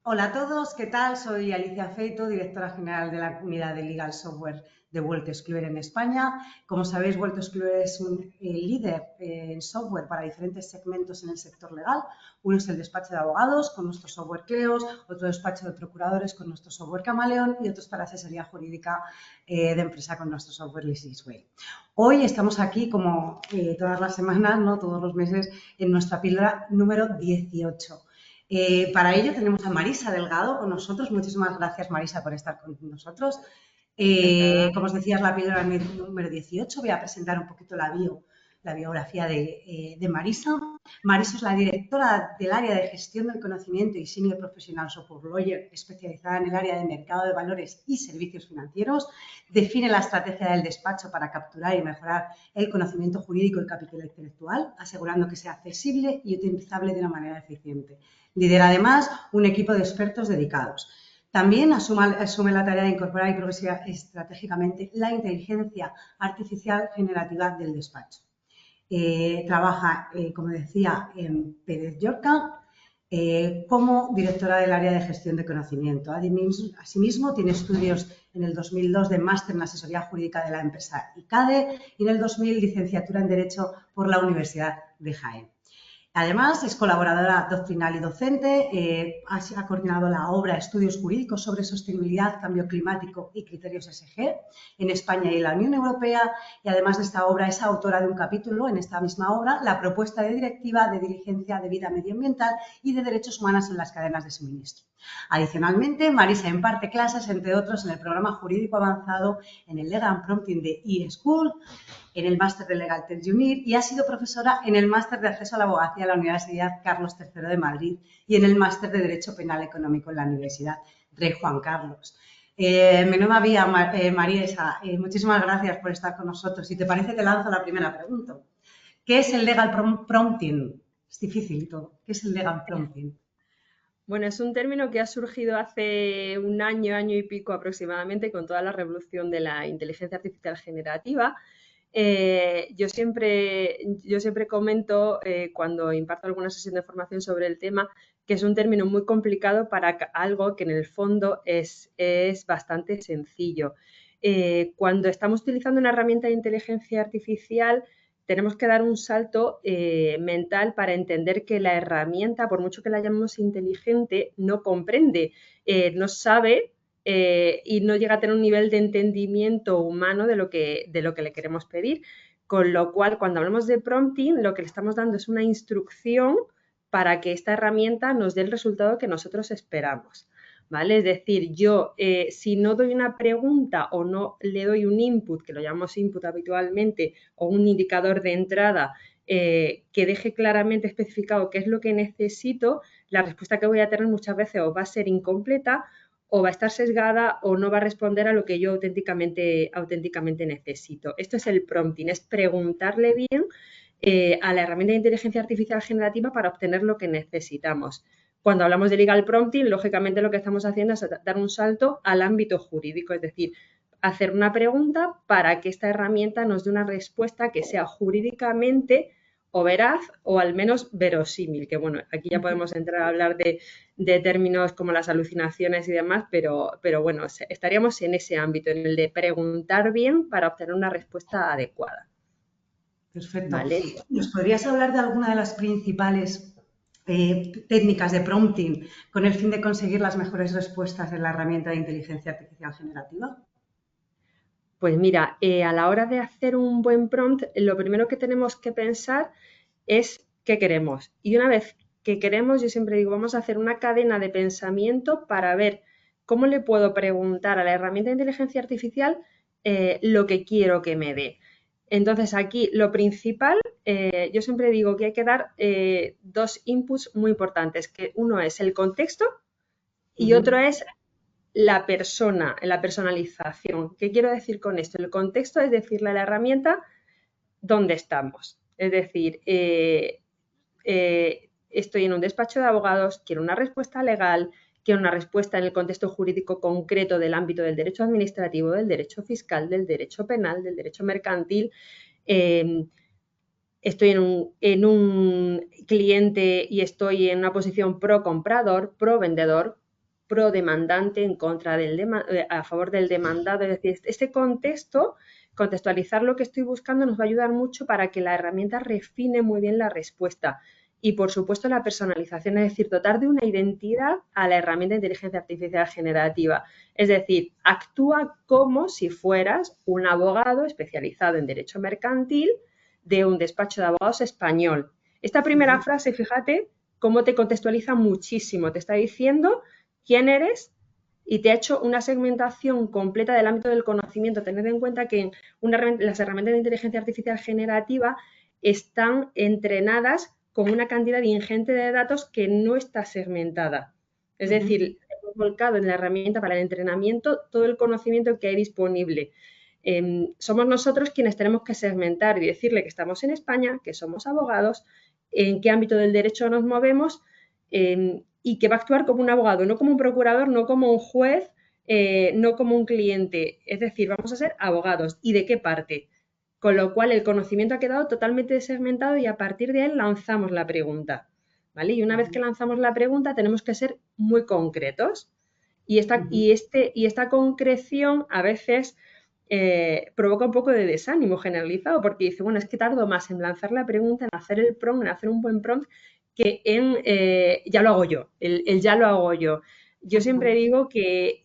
Hola a todos, ¿qué tal? Soy Alicia Feito, directora general de la unidad de Legal Software de Wolters Kluwer en España. Como sabéis, Wolters Kluwer es un líder en software para diferentes segmentos en el sector legal. Uno es el despacho de abogados con nuestro software Cleos, otro despacho de procuradores con nuestro software Camaleón y otros para asesoría jurídica de empresa con nuestro software LegalSway. Hoy estamos aquí, como todas las semanas, ¿no? Todos los meses, en nuestra píldora número 18. Para ello tenemos a Marisa Delgado con nosotros. Muchísimas gracias, Marisa, por estar con nosotros. Encantada. Como os decía, es la píldora número 18. Voy a presentar un poquito la biografía de Marisa. Marisa es la directora del área de gestión del conocimiento y senior professional software lawyer, especializada en el área de mercado de valores y servicios financieros. Define la estrategia del despacho para capturar y mejorar el conocimiento jurídico y capital intelectual, asegurando que sea accesible y utilizable de una manera eficiente. Lidera además un equipo de expertos dedicados. También asume la tarea de incorporar y progresar estratégicamente la inteligencia artificial generativa del despacho. Trabaja, como decía, en Pérez Llorca como directora del área de gestión de conocimiento. Asimismo, tiene estudios en el 2002 de máster en asesoría jurídica de la empresa ICADE y en el 2000 licenciatura en Derecho por la Universidad de Jaén. Además, es colaboradora doctrinal y docente, ha coordinado la obra Estudios Jurídicos sobre Sostenibilidad, Cambio Climático y Criterios ESG en España y en la Unión Europea, y además de esta obra es autora de un capítulo en esta misma obra, La propuesta de directiva de diligencia de vida medioambiental y de derechos humanos en las cadenas de suministro. Adicionalmente, Marisa imparte clases, entre otros, en el programa jurídico avanzado en el Legal Prompting de eSchool, en el máster de Legal Tech Unir y ha sido profesora en el máster de acceso a la abogacía de la Universidad Carlos III de Madrid y en el máster de Derecho Penal Económico en la Universidad Rey Juan Carlos. Menuda vía, Mariesa. Muchísimas gracias por estar con nosotros. Si te parece, te lanzo la primera pregunta. ¿Qué es el Legal Prompting? Es difícil todo. ¿Qué es el Legal Prompting? Bueno, es un término que ha surgido hace un año, año y pico aproximadamente, con toda la revolución de la inteligencia artificial generativa. Yo siempre comento cuando imparto alguna sesión de formación sobre el tema que es un término muy complicado para algo que en el fondo es bastante sencillo. Cuando estamos utilizando una herramienta de inteligencia artificial, tenemos que dar un salto mental para entender que la herramienta, por mucho que la llamemos inteligente, no comprende, no sabe y no llega a tener un nivel de entendimiento humano de lo que le queremos pedir. Con lo cual, cuando hablamos de prompting, lo que le estamos dando es una instrucción para que esta herramienta nos dé el resultado que nosotros esperamos. ¿Vale? Es decir, yo si no doy una pregunta o no le doy un input, que lo llamamos input habitualmente, o un indicador de entrada que deje claramente especificado qué es lo que necesito, la respuesta que voy a tener muchas veces o va a ser incompleta o va a estar sesgada o no va a responder a lo que yo auténticamente necesito. Esto es el prompting, es preguntarle bien a la herramienta de inteligencia artificial generativa para obtener lo que necesitamos. Cuando hablamos de legal prompting, lógicamente lo que estamos haciendo es dar un salto al ámbito jurídico, es decir, hacer una pregunta para que esta herramienta nos dé una respuesta que sea jurídicamente o veraz o al menos verosímil, que bueno, aquí ya podemos entrar a hablar de términos como las alucinaciones y demás, pero bueno, estaríamos en ese ámbito, en el de preguntar bien para obtener una respuesta adecuada. Perfecto. ¿Vale? ¿Nos podrías hablar de alguna de las principales técnicas de prompting con el fin de conseguir las mejores respuestas de la herramienta de inteligencia artificial generativa? Pues mira, a la hora de hacer un buen prompt, lo primero que tenemos que pensar es qué queremos. Y una vez que queremos, yo siempre digo, vamos a hacer una cadena de pensamiento para ver cómo le puedo preguntar a la herramienta de inteligencia artificial lo que quiero que me dé. Entonces aquí lo principal, yo siempre digo que hay que dar dos inputs muy importantes, que uno es el contexto y otro es la persona, la personalización. ¿Qué quiero decir con esto? El contexto es decirle a la herramienta dónde estamos. Es decir, estoy en un despacho de abogados, quiero una respuesta legal, quiero una respuesta en el contexto jurídico concreto del ámbito del derecho administrativo, del derecho fiscal, del derecho penal, del derecho mercantil. Estoy en un cliente y estoy en una posición pro comprador, pro vendedor. pro demandante, en contra a favor del demandado. Es decir, este contextualizar lo que estoy buscando nos va a ayudar mucho para que la herramienta refine muy bien la respuesta. Y, por supuesto, la personalización, es decir, dotar de una identidad a la herramienta de inteligencia artificial generativa. Es decir, actúa como si fueras un abogado especializado en derecho mercantil de un despacho de abogados español. Esta primera frase, fíjate, cómo te contextualiza muchísimo. Te está diciendo quién eres y te ha hecho una segmentación completa del ámbito del conocimiento. Tened en cuenta que las herramientas de inteligencia artificial generativa están entrenadas con una cantidad ingente de datos que no está segmentada. Es decir, hemos volcado en la herramienta para el entrenamiento todo el conocimiento que hay disponible. Somos nosotros quienes tenemos que segmentar y decirle que estamos en España, que somos abogados, en qué ámbito del derecho nos movemos y que va a actuar como un abogado, no como un procurador, no como un juez, no como un cliente. Es decir, vamos a ser abogados. ¿Y de qué parte? Con lo cual, el conocimiento ha quedado totalmente segmentado y a partir de ahí lanzamos la pregunta. ¿Vale? Y una vez que lanzamos la pregunta, tenemos que ser muy concretos. Y esta concreción a veces provoca un poco de desánimo generalizado porque dice, bueno, es que tardo más en lanzar la pregunta, en hacer el prompt, en hacer un buen prompt, que en ya lo hago yo, el ya lo hago yo. Yo siempre digo que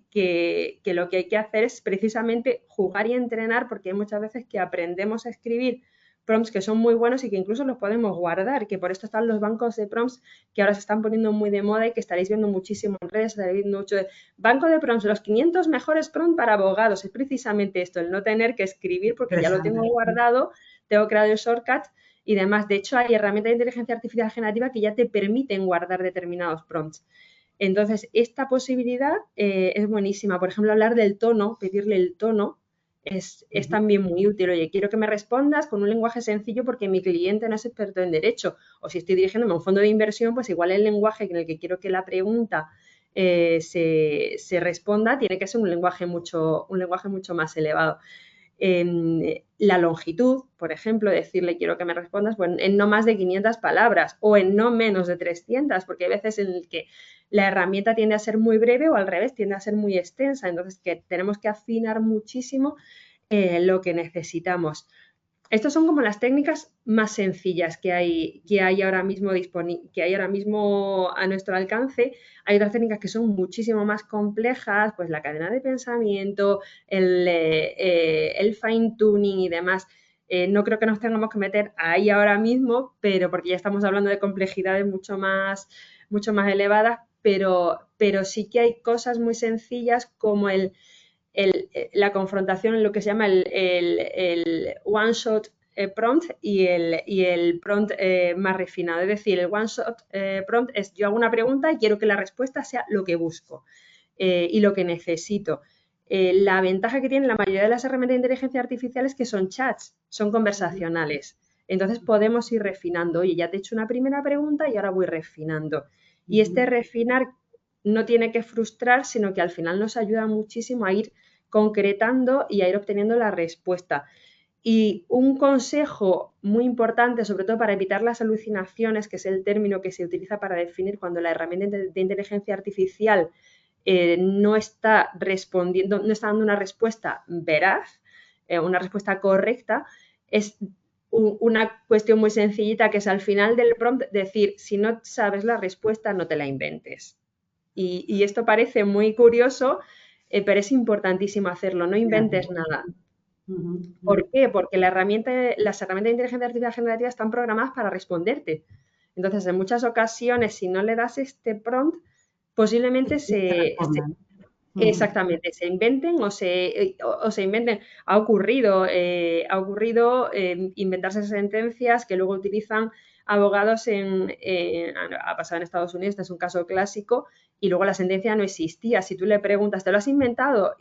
lo que hay que hacer es precisamente jugar y entrenar, porque hay muchas veces que aprendemos a escribir prompts que son muy buenos y que incluso los podemos guardar, que por esto están los bancos de prompts que ahora se están poniendo muy de moda y que estaréis viendo muchísimo en redes, estaréis viendo mucho de banco de prompts, los 500 mejores prompts para abogados. Es precisamente esto, el no tener que escribir porque ya lo tengo guardado, tengo creado el shortcut y demás. De hecho, hay herramientas de inteligencia artificial generativa que ya te permiten guardar determinados prompts. Entonces, esta posibilidad es buenísima. Por ejemplo, hablar del tono, pedirle el tono, es también muy útil. Oye, quiero que me respondas con un lenguaje sencillo porque mi cliente no es experto en derecho. O si estoy dirigiéndome a un fondo de inversión, pues igual el lenguaje en el que quiero que la pregunta se responda tiene que ser un lenguaje mucho más elevado. La longitud, por ejemplo, decirle quiero que me respondas en no más de 500 palabras o en no menos de 300, porque hay veces en el que la herramienta tiende a ser muy breve o al revés, tiende a ser muy extensa. Entonces, que tenemos que afinar muchísimo lo que necesitamos. Estas son como las técnicas más sencillas que hay ahora mismo a nuestro alcance. Hay otras técnicas que son muchísimo más complejas, pues la cadena de pensamiento, el fine tuning y demás. No creo que nos tengamos que meter ahí ahora mismo, pero porque ya estamos hablando de complejidades mucho más elevadas, pero sí que hay cosas muy sencillas como la confrontación en lo que se llama el one-shot prompt y el prompt más refinado. Es decir, el one-shot prompt es yo hago una pregunta y quiero que la respuesta sea lo que busco y lo que necesito. La ventaja que tienen la mayoría de las herramientas de inteligencia artificial es que son chats, son conversacionales. Entonces podemos ir refinando. Oye, ya te he hecho una primera pregunta y ahora voy refinando. Y este refinar no tiene que frustrar, sino que al final nos ayuda muchísimo a ir concretando y a ir obteniendo la respuesta. Y un consejo muy importante, sobre todo para evitar las alucinaciones, que es el término que se utiliza para definir cuando la herramienta de inteligencia artificial no está respondiendo, no está dando una respuesta veraz, una respuesta correcta, es una cuestión muy sencillita que es al final del prompt decir, si no sabes la respuesta, no te la inventes. Y esto parece muy curioso, pero es importantísimo hacerlo, no inventes nada. ¿Por qué? Porque las herramientas de inteligencia artificial generativa están programadas para responderte. Entonces, en muchas ocasiones, si no le das este prompt, posiblemente exactamente, se inventen o se inventen. Ha ocurrido inventarse sentencias que luego utilizan abogados ha pasado en Estados Unidos, este es un caso clásico, y luego la sentencia no existía. Si tú le preguntas, ¿te lo has inventado?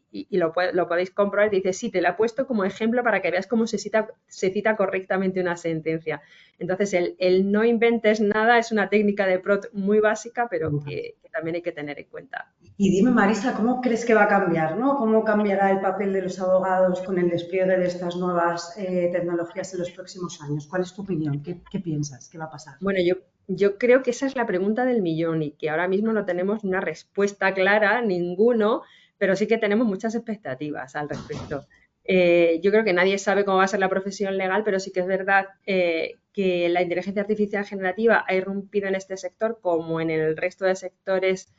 Y lo podéis comprobar, dice, sí, te la he puesto como ejemplo para que veas cómo se cita correctamente una sentencia. Entonces, el no inventes nada es una técnica de prompt muy básica, pero que también hay que tener en cuenta. Y dime, Marisa, ¿cómo crees que va a cambiar, ¿no? ¿Cómo cambiará el papel de los abogados con el despliegue de estas nuevas tecnologías en los próximos años? ¿Cuál es tu opinión? ¿Qué piensas? ¿Qué va a pasar? Bueno, Yo creo que esa es la pregunta del millón y que ahora mismo no tenemos una respuesta clara, ninguno, pero sí que tenemos muchas expectativas al respecto. Yo creo que nadie sabe cómo va a ser la profesión legal, pero sí que es verdad que la inteligencia artificial generativa ha irrumpido en este sector como en el resto de sectores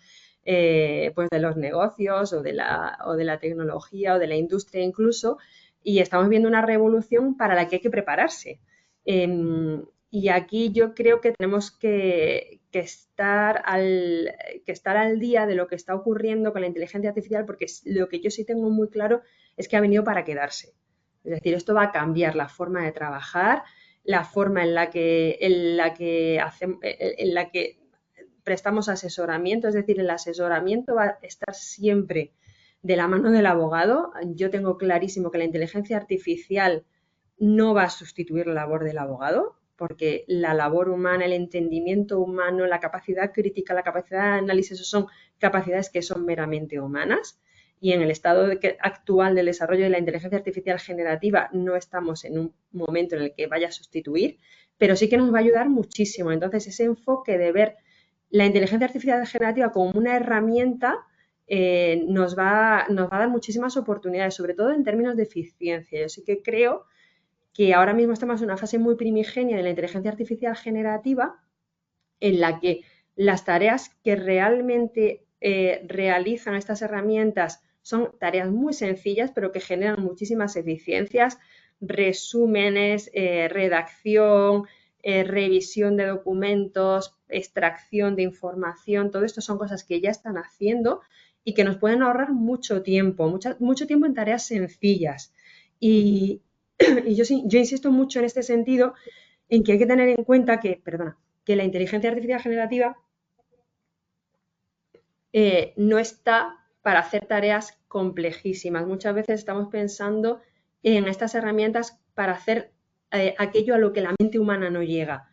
pues de los negocios o de la tecnología o de la industria incluso, y estamos viendo una revolución para la que hay que prepararse. Y aquí yo creo que tenemos que estar al día de lo que está ocurriendo con la inteligencia artificial, porque lo que yo sí tengo muy claro es que ha venido para quedarse. Es decir, esto va a cambiar la forma de trabajar, la forma en la que prestamos asesoramiento, es decir, el asesoramiento va a estar siempre de la mano del abogado. Yo tengo clarísimo que la inteligencia artificial no va a sustituir la labor del abogado, porque la labor humana, el entendimiento humano, la capacidad crítica, la capacidad de análisis, son capacidades que son meramente humanas. Y en el estado actual del desarrollo de la inteligencia artificial generativa no estamos en un momento en el que vaya a sustituir, pero sí que nos va a ayudar muchísimo. Entonces, ese enfoque de ver la inteligencia artificial generativa como una herramienta nos va a dar muchísimas oportunidades, sobre todo en términos de eficiencia. Yo sí que creo que ahora mismo estamos en una fase muy primigenia de la inteligencia artificial generativa en la que las tareas que realmente realizan estas herramientas son tareas muy sencillas, pero que generan muchísimas eficiencias, resúmenes, redacción, revisión de documentos, extracción de información, todo esto son cosas que ya están haciendo y que nos pueden ahorrar mucho tiempo, mucho tiempo en tareas sencillas. Y, y yo insisto mucho en este sentido en que hay que tener en cuenta que la inteligencia artificial generativa no está para hacer tareas complejísimas. Muchas veces estamos pensando en estas herramientas para hacer aquello a lo que la mente humana no llega.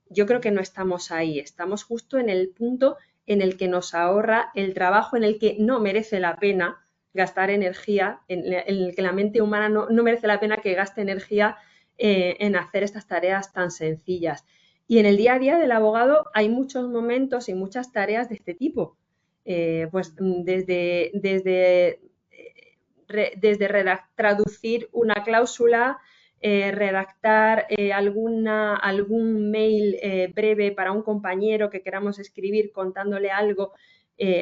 Yo creo que no estamos ahí, estamos justo en el punto en el que nos ahorra el trabajo, en el que no merece la pena gastar energía, en el que la mente humana no merece la pena que gaste energía en hacer estas tareas tan sencillas. Y en el día a día del abogado hay muchos momentos y muchas tareas de este tipo. Pues desde traducir una cláusula, redactar algún mail breve para un compañero que queramos escribir contándole algo.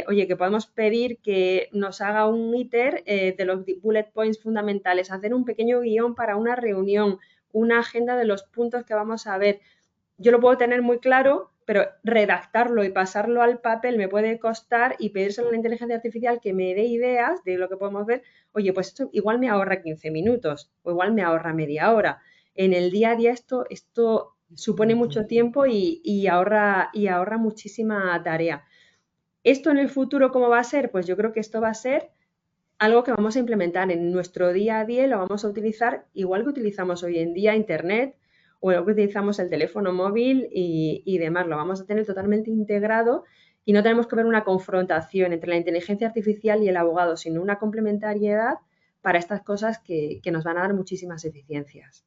Oye, que podemos pedir que nos haga un íter de los bullet points fundamentales, hacer un pequeño guión para una reunión, una agenda de los puntos que vamos a ver. Yo lo puedo tener muy claro, pero redactarlo y pasarlo al papel me puede costar, y pedírselo a la inteligencia artificial que me dé ideas de lo que podemos ver. Oye, pues esto igual me ahorra 15 minutos o igual me ahorra media hora. En el día a día esto supone mucho tiempo y ahorra muchísima tarea. ¿Esto en el futuro cómo va a ser? Pues yo creo que esto va a ser algo que vamos a implementar en nuestro día a día y lo vamos a utilizar igual que utilizamos hoy en día Internet o igual que utilizamos el teléfono móvil y demás. Lo vamos a tener totalmente integrado y no tenemos que ver una confrontación entre la inteligencia artificial y el abogado, sino una complementariedad para estas cosas que nos van a dar muchísimas eficiencias.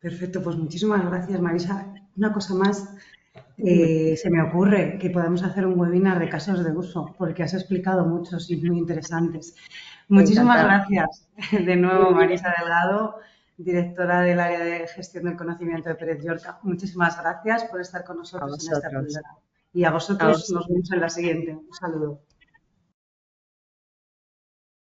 Perfecto, pues muchísimas gracias, Marisa. Una cosa más, Dime. se me ocurre que podemos hacer un webinar de casos de uso, porque has explicado muchos y muy interesantes. Muchísimas Encantada. gracias de nuevo, Muy bien. Marisa Delgado, directora del área de gestión del conocimiento de Pérez Llorca. Muchísimas gracias por estar con A nosotros en esta vosotros. píldora. Y a A vosotros vos. nos vemos en la siguiente. Un saludo.